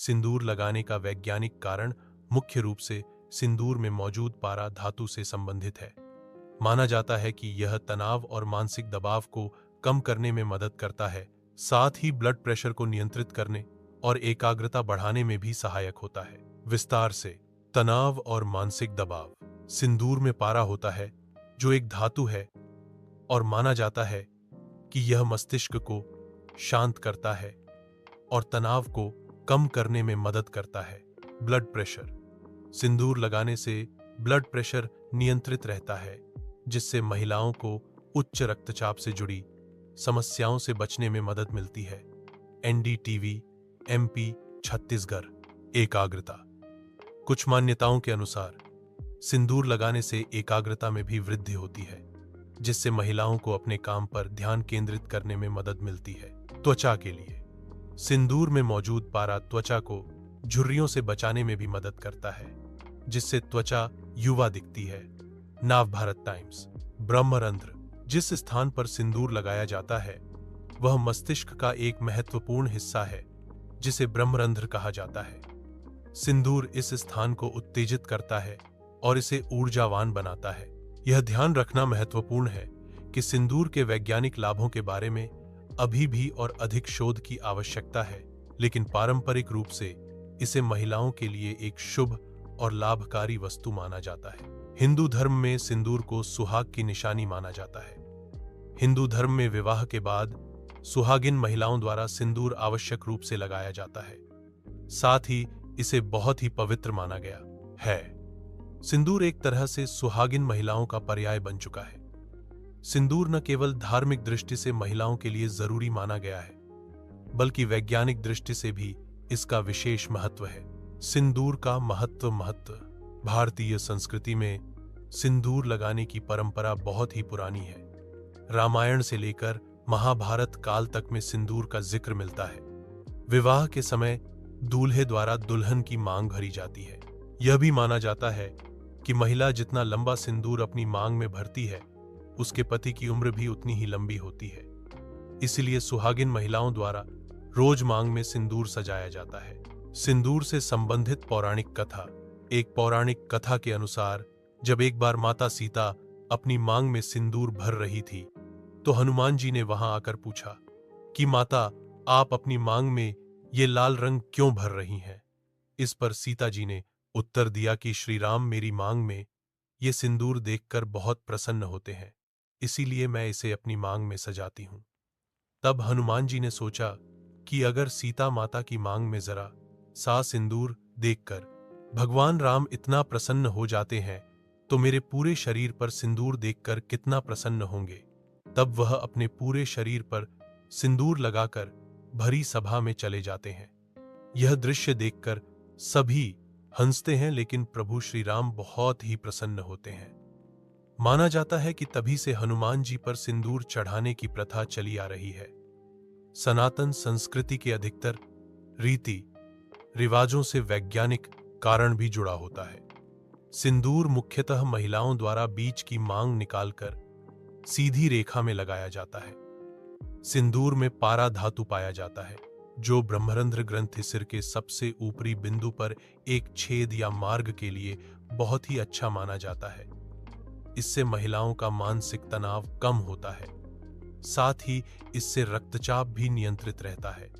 सिंदूर लगाने का वैज्ञानिक कारण मुख्य रूप से सिंदूर में मौजूद पारा धातु से संबंधित है। माना जाता है कि यह तनाव और मानसिक दबाव को कम करने में मदद करता है, साथ ही ब्लड प्रेशर को नियंत्रित करने और एकाग्रता बढ़ाने में भी सहायक होता है। विस्तार से, तनाव और मानसिक दबाव। सिंदूर में पारा होता है, जो एक धातु है, और माना जाता है कि यह मस्तिष्क को शांत करता है और तनाव को कम करने में मदद करता है। Blood pressure. सिंदूर लगाने से ब्लड प्रेशर नियंत्रित रहता है, जिससे महिलाओं को उच्च रक्तचाप से जुड़ी समस्याओं से बचने में मदद मिलती है। NDTV, MP, Chhattisgarh. एकाग्रता। कुछ मान्यताओं के अनुसार सिंदूर लगाने से एकाग्रता में भी वृद्धि होती है, जिससे महिलाओं को अपने काम पर ध्यान केंद्रित करने में मदद मिलती है। त्वचा के लिए सिंदूर में मौजूद पारा त्वचा को झुर्रियों से बचाने में भी मदद करता है, जिससे त्वचा युवा दिखती है। नवभारत टाइम्स। ब्रह्मरंध्र। जिस स्थान पर सिंदूर लगाया जाता है वह मस्तिष्क का एक महत्वपूर्ण हिस्सा है, जिसे ब्रह्मरंध्र कहा जाता है। सिंदूर इस स्थान को उत्तेजित करता है और इसे ऊर्जावान बनाता है। यह ध्यान रखना महत्वपूर्ण है कि सिंदूर के वैज्ञानिक लाभों के बारे में अभी भी और अधिक शोध की आवश्यकता है, लेकिन पारंपरिक रूप से इसे महिलाओं के लिए एक शुभ और लाभकारी वस्तु माना जाता है। हिंदू धर्म में सिंदूर को सुहाग की निशानी माना जाता है। हिंदू धर्म में विवाह के बाद सुहागिन महिलाओं द्वारा सिंदूर आवश्यक रूप से लगाया जाता है, साथ ही इसे बहुत ही पवित्र माना गया है। सिंदूर एक तरह से सुहागिन महिलाओं का पर्याय बन चुका है। सिंदूर न केवल धार्मिक दृष्टि से महिलाओं के लिए जरूरी माना गया है, बल्कि वैज्ञानिक दृष्टि से भी इसका विशेष महत्व है। सिंदूर का महत्व। भारतीय संस्कृति में सिंदूर लगाने की परंपरा बहुत ही पुरानी है। रामायण से लेकर महाभारत काल तक में सिंदूर का जिक्र मिलता है। विवाह के समय दूल्हे द्वारा दुल्हन की मांग भरी जाती है। यह भी माना जाता है कि महिला जितना लंबा सिंदूर अपनी मांग में भरती है, उसके पति की उम्र भी उतनी ही लंबी होती है। इसलिए सुहागिन महिलाओं द्वारा रोज मांग में सिंदूर सजाया जाता है। सिंदूर से संबंधित पौराणिक कथा। एक पौराणिक कथा के अनुसार जब एक बार माता सीता अपनी मांग में सिंदूर भर रही थी, तो हनुमान जी ने वहां आकर पूछा कि माता, आप अपनी मांग में ये लाल रंग क्यों भर रही हैं? इस पर सीता जी ने उत्तर दिया कि श्री राम मेरी मांग में ये सिंदूर देखकर बहुत प्रसन्न होते हैं, इसीलिए मैं इसे अपनी मांग में सजाती हूं। तब हनुमान जी ने सोचा कि अगर सीता माता की मांग में जरा सा सिंदूर देखकर भगवान राम इतना प्रसन्न हो जाते हैं, तो मेरे पूरे शरीर पर सिंदूर देखकर कितना प्रसन्न होंगे। तब वह अपने पूरे शरीर पर सिंदूर लगाकर भरी सभा में चले जाते हैं। यह दृश्य देखकर सभी हंसते हैं, लेकिन प्रभु श्री राम बहुत ही प्रसन्न होते हैं। माना जाता है कि तभी से हनुमान जी पर सिंदूर चढ़ाने की प्रथा चली आ रही है। सनातन संस्कृति के अधिकतर रीति रिवाजों से वैज्ञानिक कारण भी जुड़ा होता है। सिंदूर मुख्यतः महिलाओं द्वारा बीच की मांग निकालकर सीधी रेखा में लगाया जाता है। सिंदूर में पारा धातु पाया जाता है, जो ब्रह्मरंध्र ग्रंथि सिर के सबसे ऊपरी बिंदु पर एक छेद या मार्ग के लिए बहुत ही अच्छा माना जाता है। इससे महिलाओं का मानसिक तनाव कम होता है, साथ ही इससे रक्तचाप भी नियंत्रित रहता है।